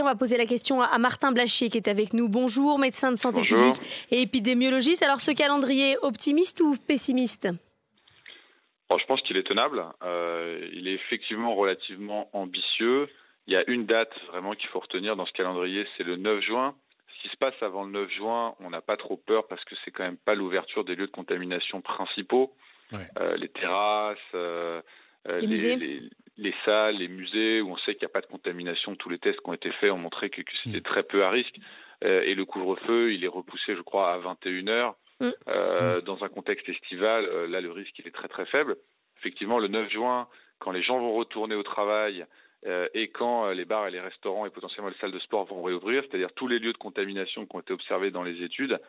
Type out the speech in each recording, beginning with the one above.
On va poser la question à Martin Blachier qui est avec nous. Bonjour, médecin de santé Bonjour. publique et épidémiologiste. Alors, ce calendrier, optimiste ou pessimiste? Alors, je pense qu'il est tenable. Il est effectivement relativement ambitieux. Il y a une date vraiment qu'il faut retenir dans ce calendrier, c'est le 9 juin. Ce qui se passe avant le 9 juin, on n'a pas trop peur parce que c'est quand même pas l'ouverture des lieux de contamination principaux. Ouais. Les terrasses, Les musées? les salles, les musées, où on sait qu'il n'y a pas de contamination. Tous les tests qui ont été faits ont montré que c'était très peu à risque. Et le couvre-feu, il est repoussé, je crois, à 21 heures. Dans un contexte estival, là, le risque il est très très faible. Effectivement, le 9 juin, quand les gens vont retourner au travail et quand les bars et les restaurants et potentiellement les salles de sport vont réouvrir, c'est-à-dire tous les lieux de contamination qui ont été observés dans les études,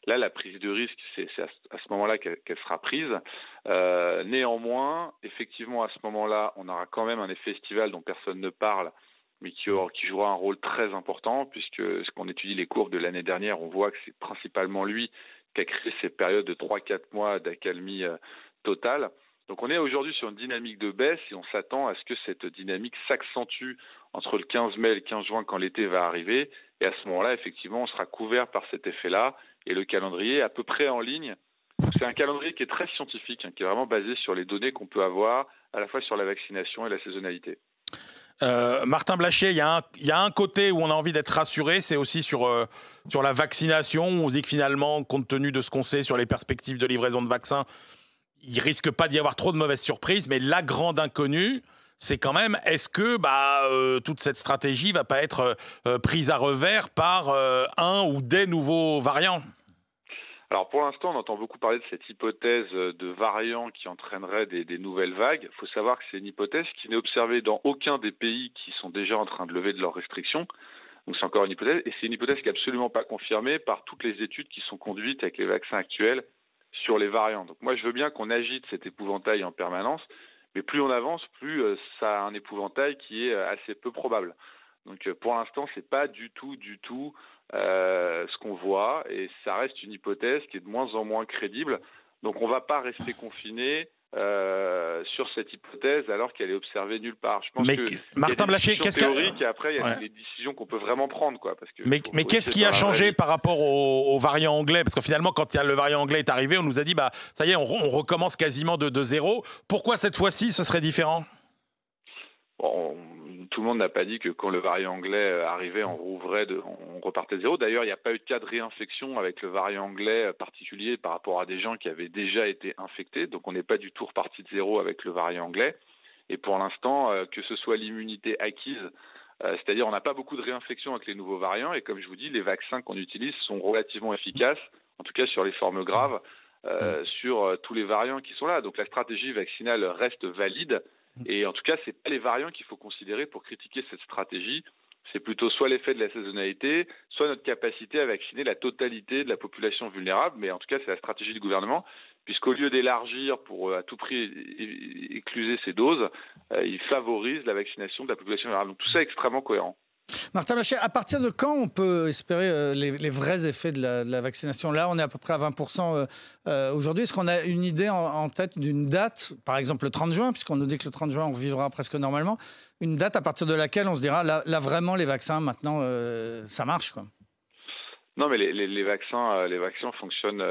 là, la prise de risque, c'est à ce moment-là qu'elle sera prise. Néanmoins, effectivement, à ce moment-là, on aura quand même un effet estival dont personne ne parle, mais qui jouera un rôle très important, puisque ce qu'on étudie les courbes de l'année dernière, on voit que c'est principalement lui qui a créé ces périodes de 3-4 mois d'accalmie totale. Donc on est aujourd'hui sur une dynamique de baisse et on s'attend à ce que cette dynamique s'accentue entre le 15 mai et le 15 juin quand l'été va arriver. Et à ce moment-là, effectivement, on sera couvert par cet effet-là et le calendrier est à peu près en ligne. C'est un calendrier qui est très scientifique, qui est vraiment basé sur les données qu'on peut avoir à la fois sur la vaccination et la saisonnalité. Martin Blachier, il y a un côté où on a envie d'être rassuré, c'est aussi sur la vaccination. On se dit que finalement, compte tenu de ce qu'on sait sur les perspectives de livraison de vaccins, il risque pas d'y avoir trop de mauvaises surprises. Mais la grande inconnue, c'est quand même, est-ce que toute cette stratégie va pas être prise à revers par un ou des nouveaux variants? Alors pour l'instant, on entend beaucoup parler de cette hypothèse de variant qui entraînerait des nouvelles vagues. Il faut savoir que c'est une hypothèse qui n'est observée dans aucun des pays qui sont déjà en train de lever de leurs restrictions. Donc c'est encore une hypothèse, et c'est une hypothèse qui n'est absolument pas confirmée par toutes les études qui sont conduites avec les vaccins actuels sur les variants. Donc moi je veux bien qu'on agite cet épouvantail en permanence, mais plus on avance, plus ça a un épouvantail qui est assez peu probable. Donc pour l'instant, c'est pas du tout ce qu'on voit, et ça reste une hypothèse qui est de moins en moins crédible. Donc on ne va pas rester confiné sur cette hypothèse alors qu'elle est observée nulle part. Je pense que Martin Blachier, qu'est-ce théorique et après il y a les décisions qu'on peut vraiment prendre, quoi. Parce que mais qu'est-ce qui a changé par rapport au variant anglais? Parce que finalement, quand le variant anglais est arrivé, on nous a dit ça y est, on recommence quasiment de zéro. Pourquoi cette fois-ci ce serait différent? Bon, tout le monde n'a pas dit que quand le variant anglais arrivait, on repartait de zéro. D'ailleurs, il n'y a pas eu de cas de réinfection avec le variant anglais particulier par rapport à des gens qui avaient déjà été infectés. Donc on n'est pas du tout reparti de zéro avec le variant anglais. Et pour l'instant, que ce soit l'immunité acquise, c'est-à-dire on n'a pas beaucoup de réinfection avec les nouveaux variants. Et comme je vous dis, les vaccins qu'on utilise sont relativement efficaces, en tout cas sur les formes graves, sur tous les variants qui sont là. Donc la stratégie vaccinale reste valide. Et en tout cas, ce n'est pas les variants qu'il faut considérer pour critiquer cette stratégie. C'est plutôt soit l'effet de la saisonnalité, soit notre capacité à vacciner la totalité de la population vulnérable. Mais en tout cas, c'est la stratégie du gouvernement, puisqu'au lieu d'élargir pour à tout prix écluser ces doses, il favorise la vaccination de la population vulnérable. Donc tout ça est extrêmement cohérent. Martin Blachier, à partir de quand on peut espérer les vrais effets de la vaccination? Là, on est à peu près à 20% aujourd'hui. Est-ce qu'on a une idée en tête d'une date, par exemple le 30 juin, puisqu'on nous dit que le 30 juin, on vivra presque normalement, une date à partir de laquelle on se dira, là vraiment, les vaccins, maintenant, ça marche, quoi? Non, mais les vaccins fonctionnent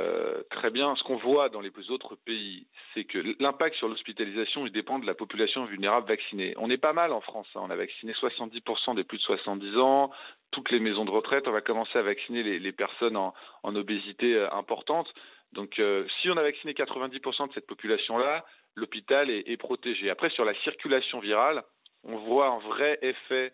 très bien. Ce qu'on voit dans les autres pays, c'est que l'impact sur l'hospitalisation, il dépend de la population vulnérable vaccinée. On est pas mal en France. On a vacciné 70% des plus de 70 ans. Toutes les maisons de retraite, on va commencer à vacciner les personnes en obésité importante. Donc, si on a vacciné 90% de cette population-là, l'hôpital est protégé. Après, sur la circulation virale, on voit un vrai effet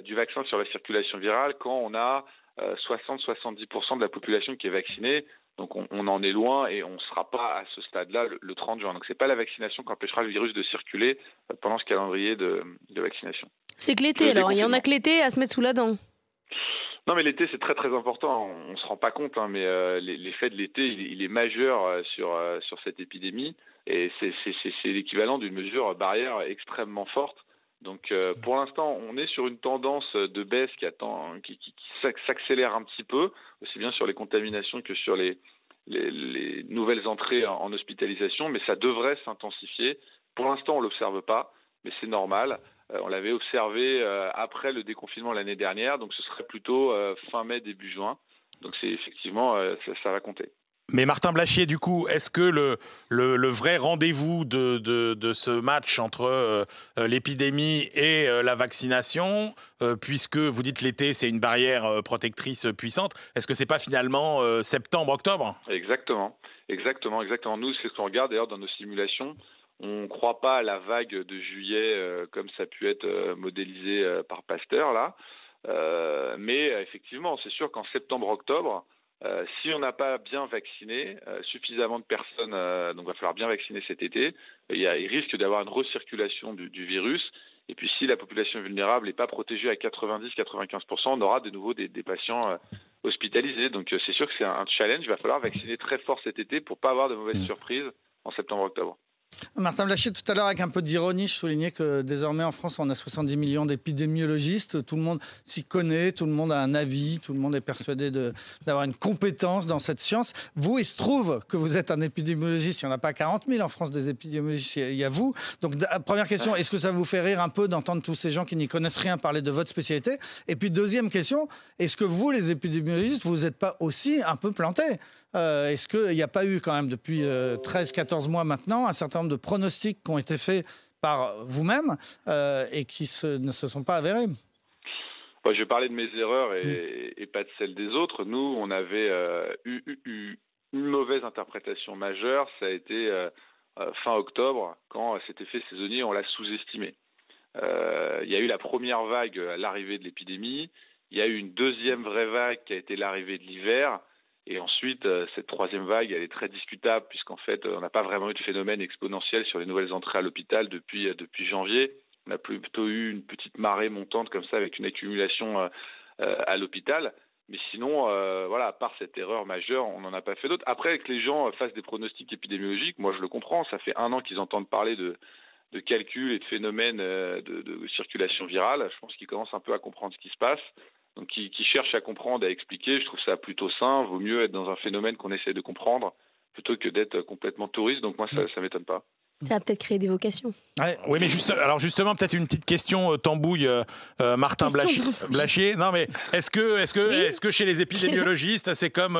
du vaccin sur la circulation virale quand on a 60-70% de la population qui est vaccinée. Donc on en est loin et on ne sera pas à ce stade-là le 30 juin. Donc ce n'est pas la vaccination qui empêchera le virus de circuler pendant ce calendrier de vaccination. C'est que l'été, alors. Il y en a que l'été à se mettre sous la dent. Non, mais l'été, c'est très très important. On ne se rend pas compte, mais l'effet de l'été, il est majeur sur cette épidémie. Et c'est l'équivalent d'une mesure barrière extrêmement forte. Donc pour l'instant, on est sur une tendance de baisse qui s'accélère un petit peu, aussi bien sur les contaminations que sur les nouvelles entrées en hospitalisation, mais ça devrait s'intensifier. Pour l'instant, on ne l'observe pas, mais c'est normal. On l'avait observé après le déconfinement l'année dernière, donc ce serait plutôt fin mai, début juin. Donc c'est effectivement, ça va compter. Mais Martin Blachier, du coup, est-ce que le vrai rendez-vous de ce match entre l'épidémie et la vaccination, puisque vous dites l'été, c'est une barrière protectrice puissante, est-ce que c'est pas finalement septembre, octobre? Exactement. Nous, c'est ce qu'on regarde d'ailleurs dans nos simulations. On ne croit pas à la vague de juillet comme ça a pu être modélisé par Pasteur là. Mais effectivement, c'est sûr qu'en septembre-octobre, si on n'a pas bien vacciné suffisamment de personnes, donc il va falloir bien vacciner cet été, il risque d'avoir une recirculation du virus. Et puis si la population vulnérable n'est pas protégée à 90-95%, on aura de nouveau des patients hospitalisés. Donc c'est sûr que c'est un challenge. Il va falloir vacciner très fort cet été pour ne pas avoir de mauvaises surprises en septembre-octobre. Martin Blachier, tout à l'heure, avec un peu d'ironie, je soulignais que désormais en France, on a 70 millions d'épidémiologistes. Tout le monde s'y connaît, tout le monde a un avis, tout le monde est persuadé d'avoir une compétence dans cette science. Vous, il se trouve que vous êtes un épidémiologiste. Il n'y en a pas 40 000 en France des épidémiologistes, il y a vous. Donc, première question, est-ce que ça vous fait rire un peu d'entendre tous ces gens qui n'y connaissent rien parler de votre spécialité? Et puis, deuxième question, est-ce que vous, les épidémiologistes, vous n'êtes pas aussi un peu plantés? Est-ce qu'il n'y a pas eu quand même depuis 13-14 mois maintenant un certain nombre de pronostics qui ont été faits par vous-même et qui ne se sont pas avérés? Je vais parler de mes erreurs et pas de celles des autres. Nous, on avait eu une mauvaise interprétation majeure. Ça a été fin octobre, quand cet effet saisonnier, on l'a sous-estimé. Il y a eu la première vague à l'arrivée de l'épidémie. Il y a eu une deuxième vraie vague qui a été l'arrivée de l'hiver. Et ensuite, cette troisième vague, elle est très discutable puisqu'en fait, on n'a pas vraiment eu de phénomène exponentiel sur les nouvelles entrées à l'hôpital depuis janvier. On a plutôt eu une petite marée montante comme ça avec une accumulation à l'hôpital. Mais sinon, voilà, à part cette erreur majeure, on n'en a pas fait d'autres. Après, que les gens fassent des pronostics épidémiologiques, moi je le comprends. Ça fait 1 an qu'ils entendent parler de calculs et de phénomènes de circulation virale. Je pense qu'ils commencent un peu à comprendre ce qui se passe. Donc qui cherchent à comprendre, à expliquer, je trouve ça plutôt sain. Vaut mieux être dans un phénomène qu'on essaie de comprendre plutôt que d'être complètement touriste. Donc moi, ça m'étonne pas. Ça va peut-être créer des vocations. Ouais, oui, mais justement, peut-être une petite question tambouille, Martin Blachier. Non, mais est-ce que chez les épidémiologistes, c'est comme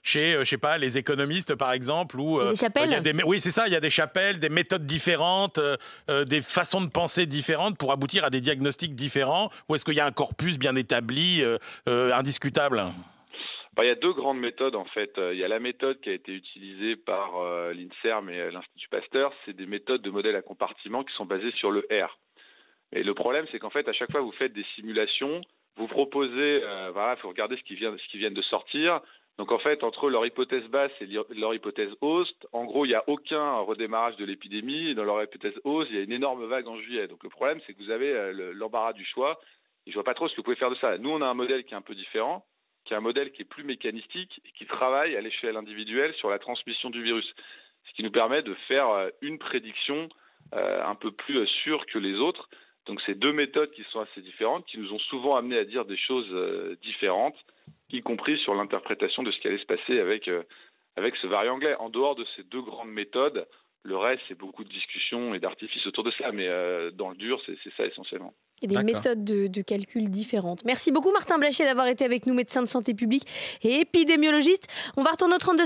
chez, je sais pas, les économistes, par exemple, où des chapelles. Oui, c'est ça, il y a des chapelles, des méthodes différentes, des façons de penser différentes pour aboutir à des diagnostics différents, ou est-ce qu'il y a un corpus bien établi, indiscutable? Il y a 2 grandes méthodes en fait. Il y a la méthode qui a été utilisée par l'INSERM et l'Institut Pasteur. C'est des méthodes de modèles à compartiments qui sont basées sur le R. Et le problème, c'est qu'en fait, à chaque fois que vous faites des simulations, vous proposez, il faut regarder ce qui vient de sortir. Donc en fait, entre leur hypothèse basse et leur hypothèse hausse, en gros, il n'y a aucun redémarrage de l'épidémie. Et dans leur hypothèse hausse, il y a une énorme vague en juillet. Donc le problème, c'est que vous avez l'embarras du choix. Et je vois pas trop ce que vous pouvez faire de ça. Nous, on a un modèle qui est un peu différent, qui est un modèle qui est plus mécanistique et qui travaille à l'échelle individuelle sur la transmission du virus. Ce qui nous permet de faire une prédiction un peu plus sûre que les autres. Donc c'est 2 méthodes qui sont assez différentes, qui nous ont souvent amené à dire des choses différentes, y compris sur l'interprétation de ce qui allait se passer avec ce variant anglais. En dehors de ces 2 grandes méthodes, le reste, c'est beaucoup de discussions et d'artifices autour de ça, mais dans le dur, c'est ça essentiellement. Et des méthodes de calcul différentes. Merci beaucoup Martin Blachier d'avoir été avec nous, médecin de santé publique et épidémiologiste. On va retourner au 32.